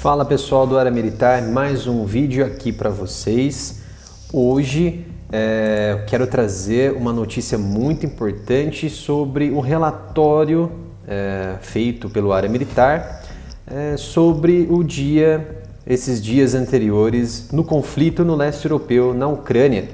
Fala pessoal do Área Militar, mais um vídeo aqui para vocês. Hoje eu quero trazer uma notícia muito importante sobre um relatório feito pelo Área Militar sobre esses dias anteriores no conflito no leste europeu, na Ucrânia.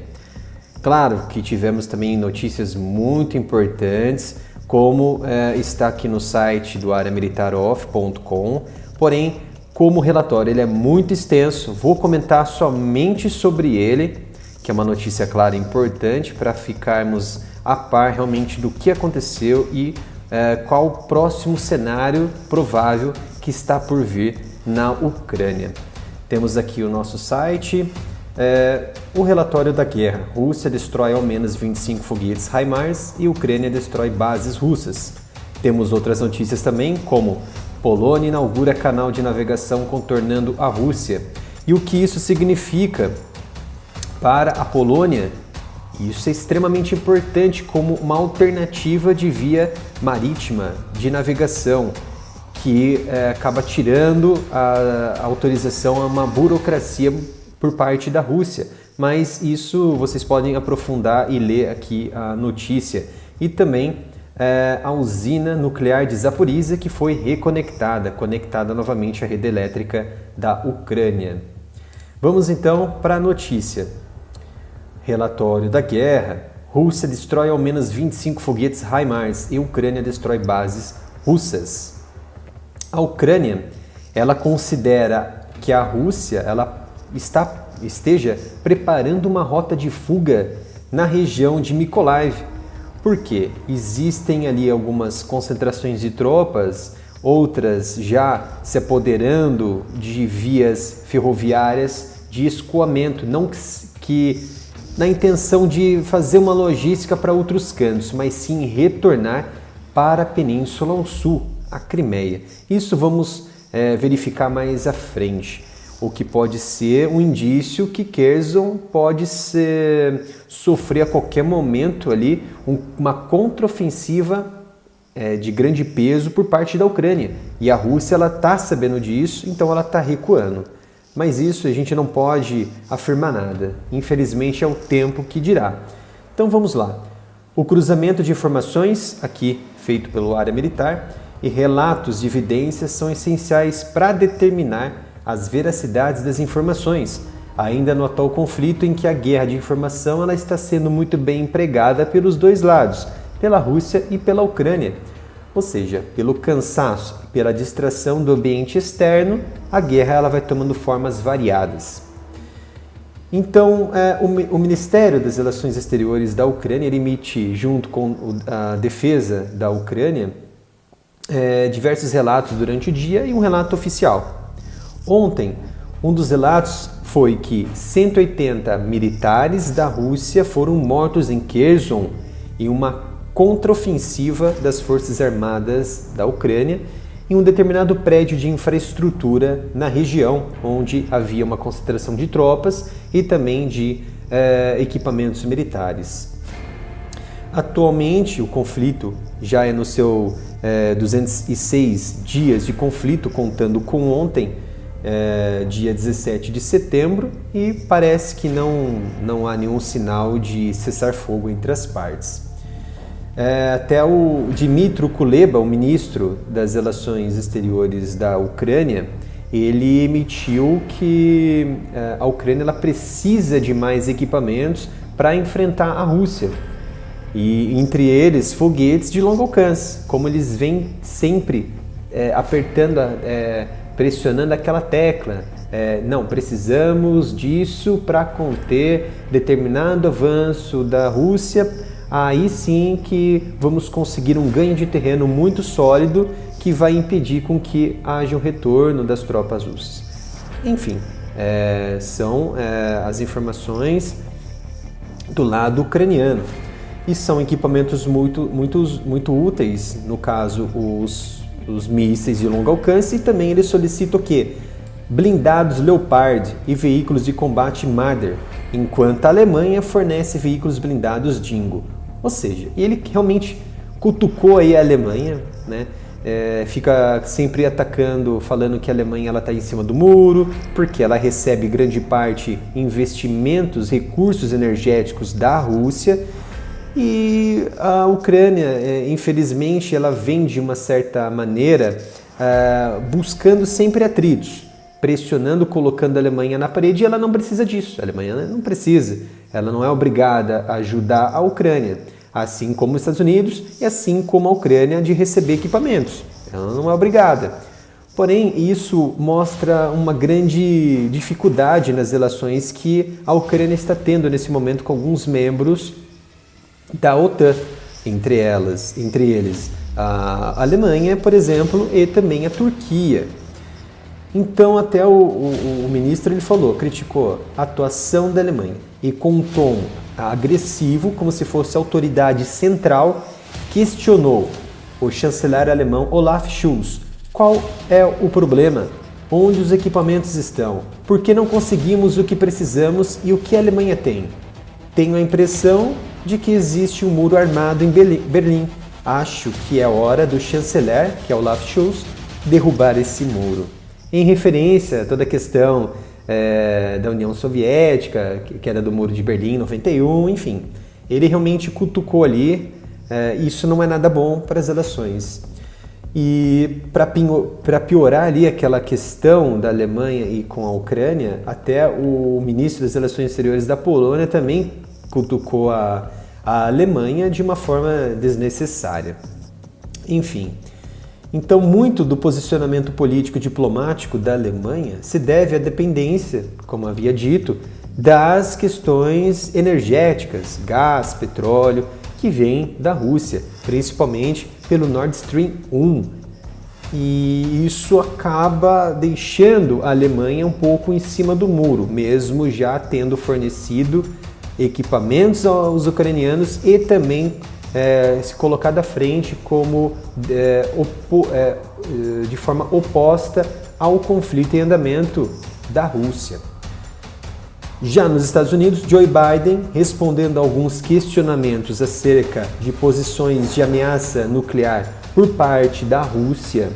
Claro que tivemos também notícias muito importantes, como está aqui no site do areamilitaroff.com, porém, como o relatório ele é muito extenso, vou comentar somente sobre ele, que é uma notícia clara e importante para ficarmos a par realmente do que aconteceu e qual o próximo cenário provável que está por vir na Ucrânia. Temos aqui o nosso site, o relatório da guerra. Rússia destrói ao menos 25 foguetes HIMARS e Ucrânia destrói bases russas. Temos outras notícias também, como Polônia inaugura canal de navegação contornando a Rússia. E o que isso significa para a Polônia? Isso é extremamente importante como uma alternativa de via marítima de navegação, que acaba tirando a autorização a uma burocracia por parte da Rússia. Mas isso vocês podem aprofundar e ler aqui a notícia. E também a usina nuclear de Zaporizhzhia, que foi conectada novamente à rede elétrica da Ucrânia. Vamos então para a notícia. Relatório da guerra. Rússia destrói ao menos 25 foguetes HIMARS e Ucrânia destrói bases russas. A Ucrânia, ela considera que a Rússia esteja preparando uma rota de fuga na região de Mykolaiv. Porque existem ali algumas concentrações de tropas, outras já se apoderando de vias ferroviárias de escoamento, não que na intenção de fazer uma logística para outros cantos, mas sim retornar para a Península ao Sul, a Crimeia. Isso vamos verificar mais à frente. O que pode ser um indício que Kherson pode sofrer a qualquer momento ali uma contraofensiva de grande peso por parte da Ucrânia. E a Rússia está sabendo disso, então ela está recuando. Mas isso a gente não pode afirmar nada. Infelizmente é o tempo que dirá. Então vamos lá. O cruzamento de informações, aqui feito pelo Área Militar, e relatos de evidências são essenciais para determinar as veracidades das informações, ainda no atual conflito em que a guerra de informação ela está sendo muito bem empregada pelos dois lados, pela Rússia e pela Ucrânia. Ou seja, pelo cansaço e pela distração do ambiente externo, a guerra ela vai tomando formas variadas. Então, o Ministério das Relações Exteriores da Ucrânia ele emite, junto com a defesa da Ucrânia, diversos relatos durante o dia e um relato oficial. Ontem, um dos relatos foi que 180 militares da Rússia foram mortos em Kherson em uma contraofensiva das Forças Armadas da Ucrânia em um determinado prédio de infraestrutura na região, onde havia uma concentração de tropas e também de equipamentos militares. Atualmente, o conflito já é no seu 206 dias de conflito, contando com ontem, dia 17 de setembro, e parece que não há nenhum sinal de cessar-fogo entre as partes. Até o Dmytro Kuleba, o ministro das Relações Exteriores da Ucrânia, ele emitiu que a Ucrânia ela precisa de mais equipamentos para enfrentar a Rússia, e entre eles foguetes de longo alcance, como eles vêm sempre apertando pressionando aquela tecla, não, precisamos disso para conter determinado avanço da Rússia, aí sim que vamos conseguir um ganho de terreno muito sólido que vai impedir com que haja um retorno das tropas russas. Enfim, são as informações do lado ucraniano e são equipamentos muito úteis, no caso os mísseis de longo alcance, e também ele solicita o quê? Blindados Leopard e veículos de combate Marder, enquanto a Alemanha fornece veículos blindados Dingo. Ou seja, ele realmente cutucou aí a Alemanha, né? fica sempre atacando, falando que a Alemanha está em cima do muro, porque ela recebe grande parte investimentos, recursos energéticos da Rússia, e a Ucrânia, infelizmente, ela vem de uma certa maneira buscando sempre atritos, pressionando, colocando a Alemanha na parede, e ela não precisa disso. A Alemanha não precisa, ela não é obrigada a ajudar a Ucrânia, assim como os Estados Unidos e assim como a Ucrânia de receber equipamentos. Ela não é obrigada. Porém, isso mostra uma grande dificuldade nas relações que a Ucrânia está tendo nesse momento com alguns membros da OTAN, entre eles a Alemanha, por exemplo, e também a Turquia. Então, até o ministro ele criticou a atuação da Alemanha e com um tom agressivo, como se fosse a autoridade central, questionou o chanceler alemão Olaf Scholz. Qual é o problema? Onde os equipamentos estão? Por que não conseguimos o que precisamos e o que a Alemanha tem? Tenho a impressão de que existe um muro armado em Berlim. Acho que é hora do chanceler, que é Olaf Scholz, derrubar esse muro. Em referência a toda a questão da União Soviética, que era do Muro de Berlim em 91, enfim. Ele realmente cutucou ali, isso não é nada bom para as relações. E para piorar ali aquela questão da Alemanha e com a Ucrânia, até o ministro das Relações Exteriores da Polônia também cutucou a Alemanha de uma forma desnecessária. Enfim. Então, muito do posicionamento político diplomático da Alemanha se deve à dependência, como havia dito, das questões energéticas, gás, petróleo, que vem da Rússia, principalmente pelo Nord Stream 1. E isso acaba deixando a Alemanha um pouco em cima do muro, mesmo já tendo fornecido equipamentos aos ucranianos e também se colocado à frente como de forma oposta ao conflito em andamento da Rússia. Já nos Estados Unidos, Joe Biden, respondendo a alguns questionamentos acerca de posições de ameaça nuclear por parte da Rússia,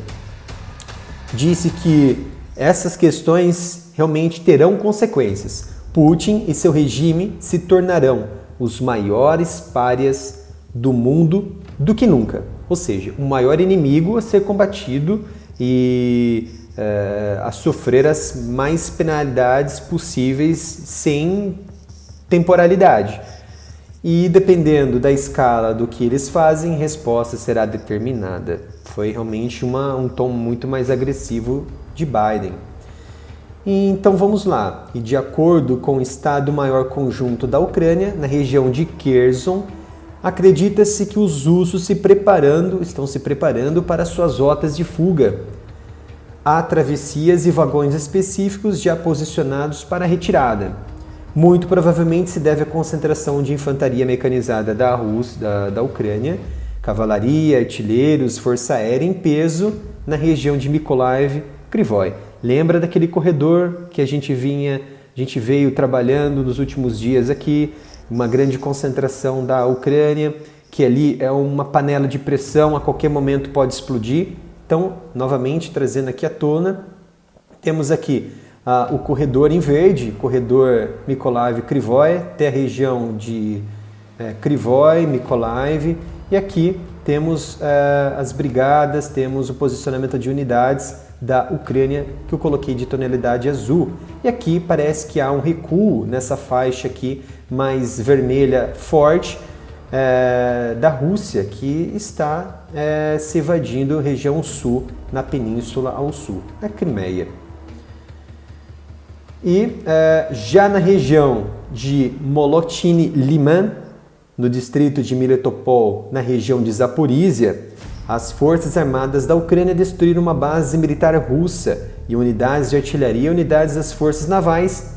disse que essas questões realmente terão consequências. Putin e seu regime se tornarão os maiores párias do mundo do que nunca, ou seja, o maior inimigo a ser combatido e a sofrer as mais penalidades possíveis sem temporalidade. E dependendo da escala do que eles fazem, a resposta será determinada. Foi realmente um tom muito mais agressivo de Biden. Então vamos lá. E de acordo com o Estado-Maior Conjunto da Ucrânia, na região de Kherson, acredita-se que os russos estão se preparando para suas rotas de fuga. Há travessias e vagões específicos já posicionados para a retirada. Muito provavelmente se deve à concentração de infantaria mecanizada da Ucrânia, cavalaria, artilheiros, força aérea em peso na região de Mykolaiv, Kryvyi. Lembra daquele corredor que a gente veio trabalhando nos últimos dias aqui, uma grande concentração da Ucrânia, que ali é uma panela de pressão, a qualquer momento pode explodir. Então, novamente, trazendo aqui à tona, temos aqui o corredor em verde, corredor Mykolaiv-Kryvyi, até a região de Kryvyi, Mykolaiv, e aqui temos as brigadas, temos o posicionamento de unidades da Ucrânia, que eu coloquei de tonalidade azul. E aqui parece que há um recuo nessa faixa aqui, mais vermelha forte, da Rússia, que está se evadindo região sul, na península ao sul, na Crimeia. E já na região de Molotchny Liman, no distrito de Melitopol, na região de Zaporísia, as forças armadas da Ucrânia destruíram uma base militar russa e unidades de artilharia e unidades das forças navais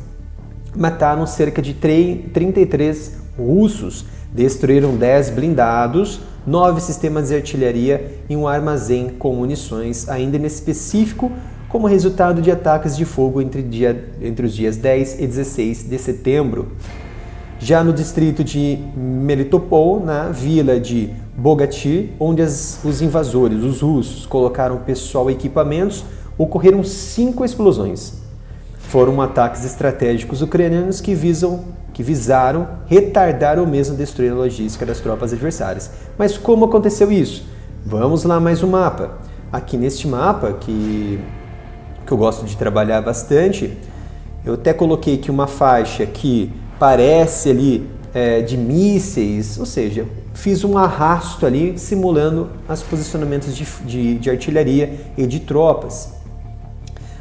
mataram cerca de 33 russos, destruíram 10 blindados, 9 sistemas de artilharia e um armazém com munições ainda inespecífico como resultado de ataques de fogo entre os dias 10 e 16 de setembro. Já no distrito de Melitopol, na vila de Bogatyr, onde os invasores, os russos, colocaram pessoal e equipamentos, ocorreram 5 explosões. Foram ataques estratégicos ucranianos que visaram retardar ou mesmo destruir a logística das tropas adversárias. Mas como aconteceu isso? Vamos lá, mais um mapa. Aqui neste mapa, que eu gosto de trabalhar bastante, eu até coloquei aqui uma faixa que parece ali de mísseis, ou seja, fiz um arrasto ali simulando os posicionamentos de artilharia e de tropas.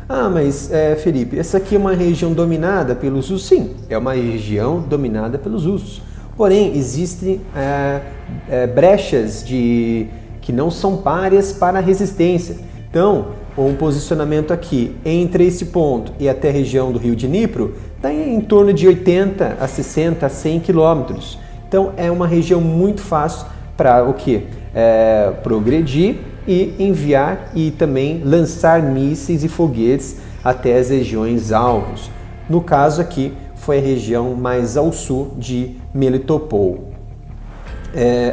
Ah, mas Felipe, essa aqui é uma região dominada pelos russos? Sim, é uma região dominada pelos russos. Porém, existem brechas que não são páreas para a resistência. Então, um posicionamento aqui entre esse ponto e até a região do rio Dnipro está em torno de 80 a 60 a 100 quilômetros. Então, é uma região muito fácil para o quê? Progredir e enviar e também lançar mísseis e foguetes até as regiões alvos. No caso aqui, foi a região mais ao sul de Melitopol.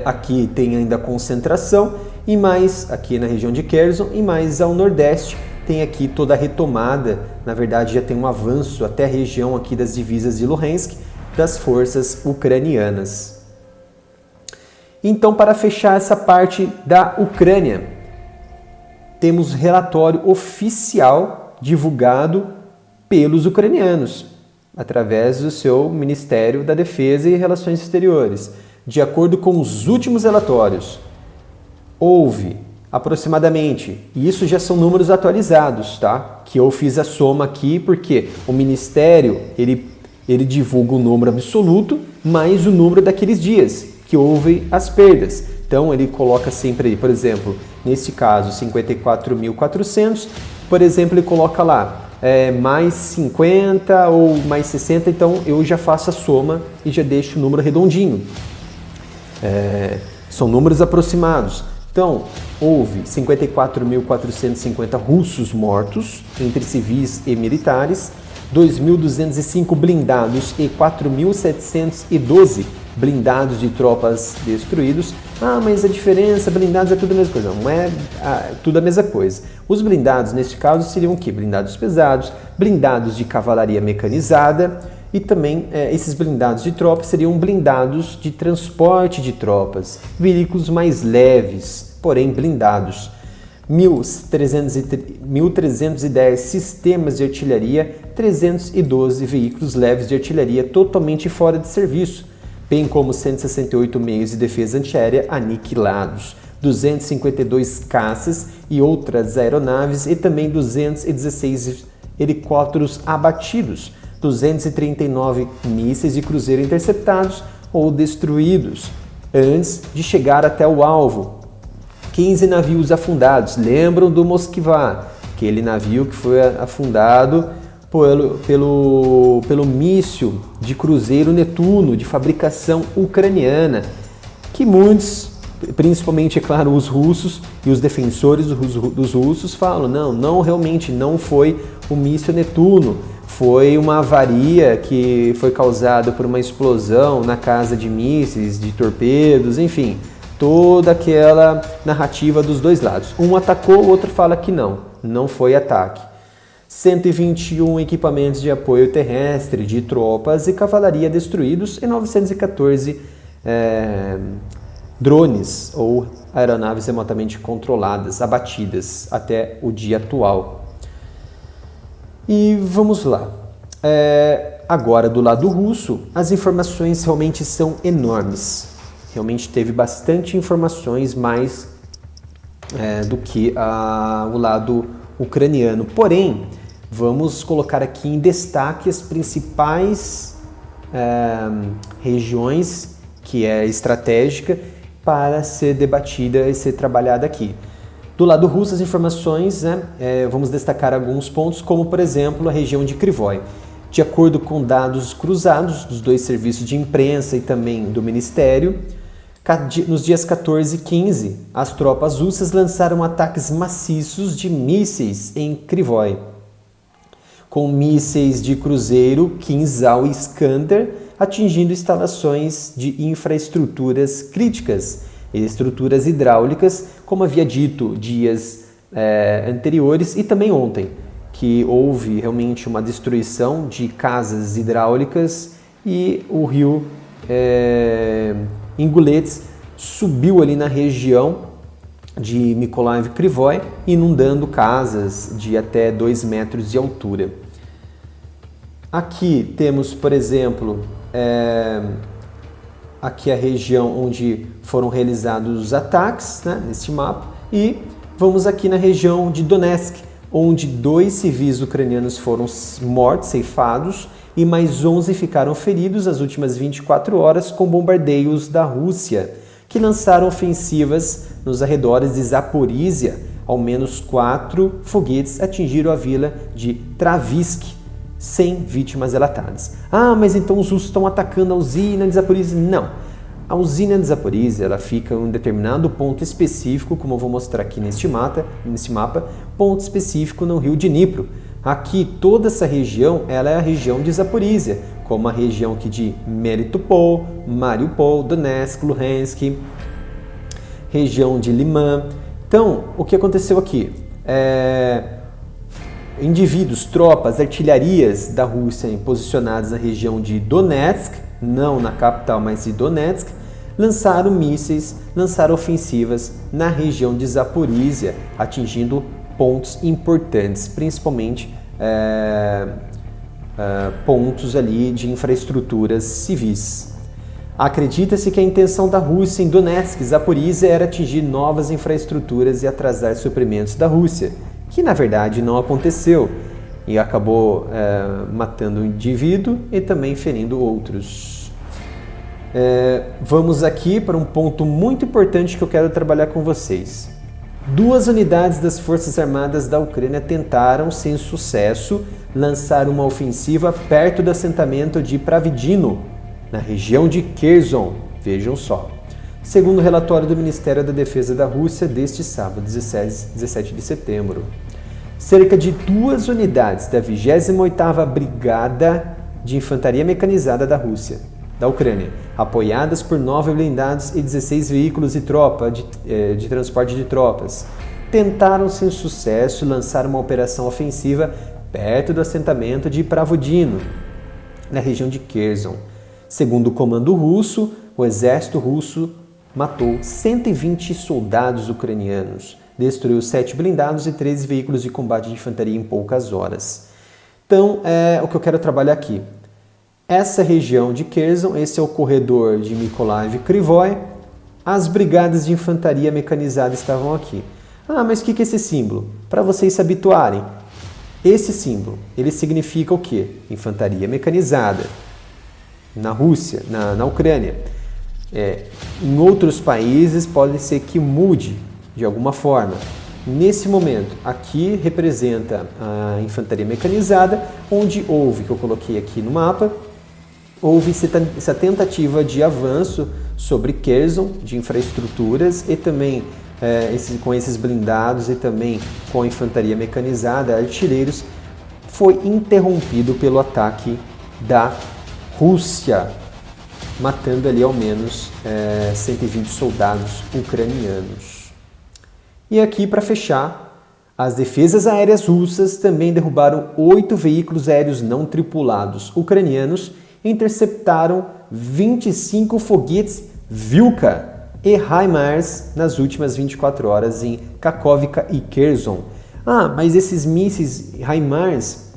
Aqui tem ainda a concentração e mais aqui na região de Kherson e mais ao nordeste tem aqui toda a retomada, na verdade já tem um avanço até a região aqui das divisas de Luhansk das forças ucranianas. Então, para fechar essa parte da Ucrânia, temos relatório oficial divulgado pelos ucranianos, através do seu Ministério da Defesa e Relações Exteriores. De acordo com os últimos relatórios, houve aproximadamente, e isso já são números atualizados, tá? Que eu fiz a soma aqui porque o Ministério, ele divulga o número absoluto mais o número daqueles dias que houve as perdas. Então ele coloca sempre, por exemplo, nesse caso 54.400, por exemplo, ele coloca lá mais 50 ou mais 60, então eu já faço a soma e já deixo o número redondinho. São números aproximados. Então, houve 54.450 russos mortos, entre civis e militares, 2.205 blindados e 4.712 blindados de tropas destruídos. Ah, mas a diferença, blindados é tudo a mesma coisa. Não é tudo a mesma coisa. Os blindados, neste caso, seriam o quê? Blindados pesados, blindados de cavalaria mecanizada e também esses blindados de tropas seriam blindados de transporte de tropas, veículos mais leves, porém blindados. 1.310 sistemas de artilharia, 312 veículos leves de artilharia totalmente fora de serviço, bem como 168 meios de defesa antiaérea aniquilados, 252 caças e outras aeronaves e também 216 helicópteros abatidos, 239 mísseis de cruzeiro interceptados ou destruídos antes de chegar até o alvo, 15 navios afundados. Lembram do Moskva, aquele navio que foi afundado pelo míssil de cruzeiro Netuno, de fabricação ucraniana, que muitos, principalmente, é claro, os russos e os defensores dos russos falam, não, realmente não foi o míssil Netuno, foi uma avaria que foi causada por uma explosão na casa de mísseis, de torpedos, enfim, toda aquela narrativa dos dois lados. Um atacou, o outro fala que não foi ataque. 121 equipamentos de apoio terrestre de tropas e cavalaria destruídos e 914 drones ou aeronaves remotamente controladas, abatidas até o dia atual. E vamos lá. Agora, do lado russo, as informações realmente são enormes. Realmente teve bastante informações, mais do que o lado ucraniano. Porém, vamos colocar aqui em destaque as principais regiões que é estratégica para ser debatida e ser trabalhada aqui. Do lado russo, as informações, vamos destacar alguns pontos, como por exemplo a região de Kryvyi. De acordo com dados cruzados dos dois serviços de imprensa e também do Ministério, nos dias 14 e 15, as tropas russas lançaram ataques maciços de mísseis em Kryvyi, com mísseis de cruzeiro Kinzhal e Iskander atingindo instalações de infraestruturas críticas estruturas hidráulicas, como havia dito dias anteriores e também ontem, que houve realmente uma destruição de casas hidráulicas e o rio Ingulets subiu ali na região de Mykolaiv Krivoy, inundando casas de até 2 metros de altura. Aqui temos, por exemplo, aqui a região onde foram realizados os ataques, né, neste mapa, e vamos aqui na região de Donetsk, onde 2 civis ucranianos foram mortos, ceifados, e mais 11 ficaram feridos nas últimas 24 horas com bombardeios da Rússia, que lançaram ofensivas nos arredores de Zaporizhia. Ao menos 4 foguetes atingiram a vila de Travisk, sem vítimas relatadas. Ah, mas então os russos estão atacando a usina de Zaporizhia? Não. A usina de Zaporizhia, ela fica em um determinado ponto específico, como eu vou mostrar aqui nesse mapa, ponto específico no rio Dnipro. Aqui, toda essa região, ela é a região de Zaporizhia, como a região aqui de Melitopol, Mariupol, Donetsk, Luhansk, região de Liman. Então, o que aconteceu aqui? Indivíduos, tropas, artilharias da Rússia posicionadas na região de Donetsk, não na capital, mas de Donetsk, lançaram mísseis, lançaram ofensivas na região de Zaporizhia, atingindo pontos importantes, principalmente pontos ali de infraestruturas civis. Acredita-se que a intenção da Rússia em Donetsk e Zaporizhia era atingir novas infraestruturas e atrasar suprimentos da Rússia, que na verdade não aconteceu e acabou matando um indivíduo e também ferindo outros. Vamos aqui para um ponto muito importante que eu quero trabalhar com vocês. 2 unidades das Forças Armadas da Ucrânia tentaram, sem sucesso, lançar uma ofensiva perto do assentamento de Pravidino, na região de Kherson. Vejam só. Segundo o relatório do Ministério da Defesa da Rússia deste sábado, 17 de setembro. Cerca de 2 unidades da 28ª Brigada de Infantaria Mecanizada da Rússia, da Ucrânia, apoiadas por 9 blindados e 16 veículos de tropa de transporte de tropas, tentaram sem sucesso lançar uma operação ofensiva perto do assentamento de Pravodino, na região de Kherson. Segundo o comando russo, o exército russo matou 120 soldados ucranianos, destruiu 7 blindados e 13 veículos de combate de infantaria em poucas horas. Então, o que eu quero trabalhar aqui. Essa região de Kherson, esse é o corredor de Mykolaiv Krivoy, as brigadas de infantaria mecanizada estavam aqui. Ah, mas o que é esse símbolo? Para vocês se habituarem, esse símbolo, ele significa o quê? Infantaria mecanizada. Na Rússia, na Ucrânia. Em outros países pode ser que mude de alguma forma. Nesse momento, aqui representa a infantaria mecanizada, onde houve, que eu coloquei aqui no mapa, houve essa tentativa de avanço sobre Kherson, de infraestruturas, e também com esses blindados e também com a infantaria mecanizada, artilheiros, foi interrompido pelo ataque da Rússia, matando ali ao menos 120 soldados ucranianos. E aqui, para fechar, as defesas aéreas russas também derrubaram 8 veículos aéreos não tripulados ucranianos e interceptaram 25 foguetes Vilka e HIMARS nas últimas 24 horas em Kakhovka e Kherson. Ah, mas esses mísseis HIMARS,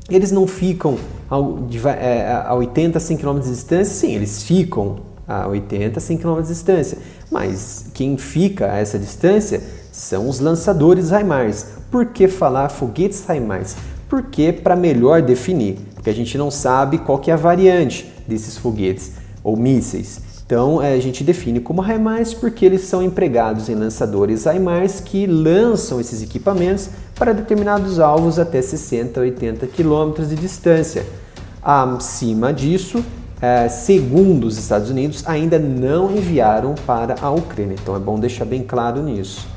eles não ficam a 80, 100 km de distância? Sim, eles ficam a 80, 100 km de distância, mas quem fica a essa distância são os lançadores HIMARS. Por que falar foguetes HIMARS? Porque para melhor definir, porque a gente não sabe qual que é a variante desses foguetes ou mísseis. Então a gente define como HIMARS porque eles são empregados em lançadores HIMARS que lançam esses equipamentos para determinados alvos até 60, 80 km de distância. Acima disso, segundo os Estados Unidos, ainda não enviaram para a Ucrânia. Então é bom deixar bem claro nisso.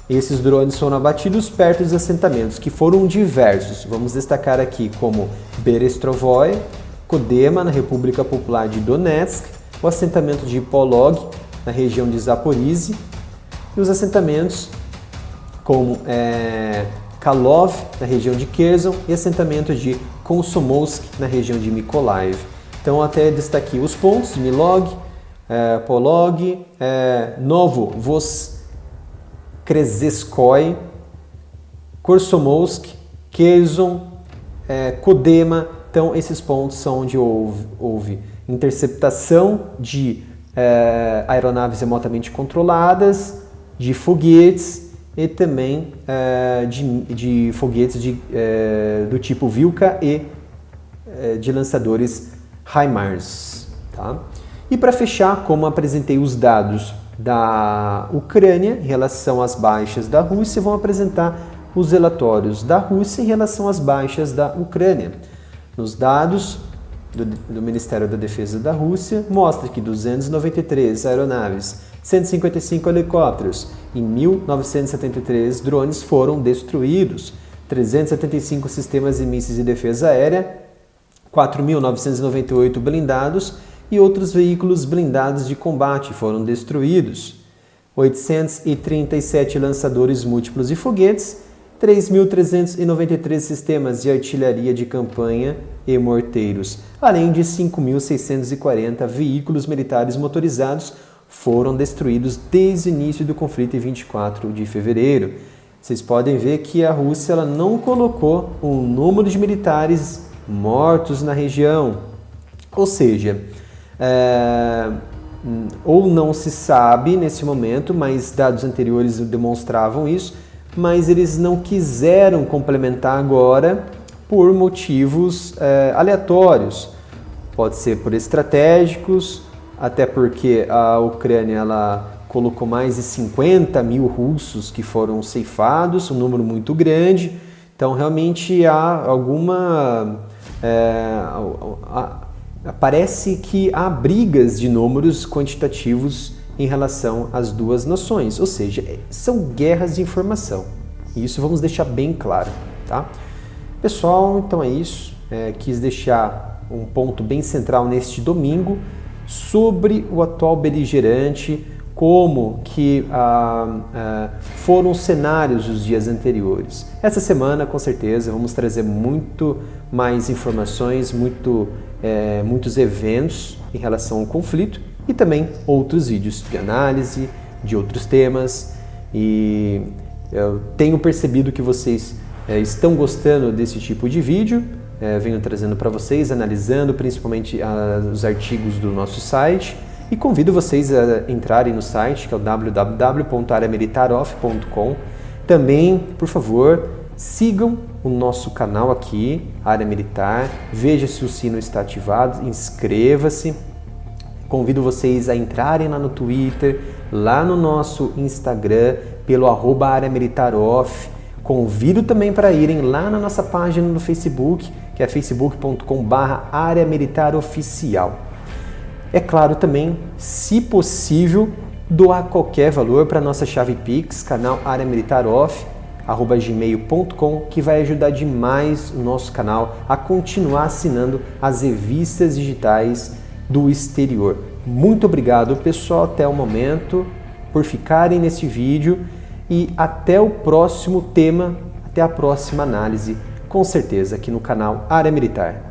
Esses drones foram abatidos perto dos assentamentos, que foram diversos. Vamos destacar aqui como Berestrovoy, Kodema, na República Popular de Donetsk, o assentamento de Polog, na região de Zaporizhzhia, e os assentamentos como Kalov, na região de Kherson, e assentamento de Komsomolsk, na região de Mykolaiv. Então, até destaquei os pontos de Milog, Polog, Novo-Voskresenskoye, Komsomolsk, Kherson, Kodema. Então, esses pontos são onde houve interceptação de aeronaves remotamente controladas, de foguetes e também de foguetes do tipo Vilka e de lançadores HIMARS. Tá? E para fechar, como apresentei os dados da Ucrânia em relação às baixas da Rússia, vão apresentar os relatórios da Rússia em relação às baixas da Ucrânia. Nos dados do Ministério da Defesa da Rússia, mostra que 293 aeronaves, 155 helicópteros e 1.973 drones foram destruídos, 375 sistemas de mísseis de defesa aérea, 4.998 blindados e outros veículos blindados de combate foram destruídos, 837 lançadores múltiplos de foguetes, 3.393 sistemas de artilharia de campanha e morteiros, além de 5.640 veículos militares motorizados foram destruídos desde o início do conflito em 24 de fevereiro. Vocês podem ver que a Rússia ela não colocou um número de militares mortos na região, ou seja, ou não se sabe nesse momento, mas dados anteriores demonstravam isso, mas eles não quiseram complementar agora por motivos aleatórios. Pode ser por estratégicos, até porque a Ucrânia ela colocou mais de 50 mil russos que foram ceifados, um número muito grande. Então, realmente há alguma... parece que há brigas de números quantitativos em relação às duas nações, ou seja, são guerras de informação. E isso vamos deixar bem claro, tá? Pessoal, então é isso. Quis deixar um ponto bem central neste domingo sobre o atual beligerante, como que foram os cenários dos dias anteriores. Essa semana, com certeza, vamos trazer muito mais informações, muitos eventos em relação ao conflito e também outros vídeos de análise de outros temas. E eu tenho percebido que vocês estão gostando desse tipo de vídeo. Venho trazendo para vocês, analisando principalmente os artigos do nosso site. E convido vocês a entrarem no site, que é o www.areamilitaroff.com. Também, por favor, sigam o nosso canal aqui, Área Militar. Veja se o sino está ativado, inscreva-se. Convido vocês a entrarem lá no Twitter, lá no nosso Instagram, pelo @areamilitaroff. Convido também para irem lá na nossa página no Facebook, que é facebook.com/areamilitaroficial. É claro também, se possível, doar qualquer valor para a nossa chave Pix, canal areamilitaroff@gmail.com, que vai ajudar demais o nosso canal a continuar assinando as revistas digitais do exterior. Muito obrigado, pessoal, até o momento, por ficarem nesse vídeo e até o próximo tema, até a próxima análise, com certeza, aqui no canal Área Militar.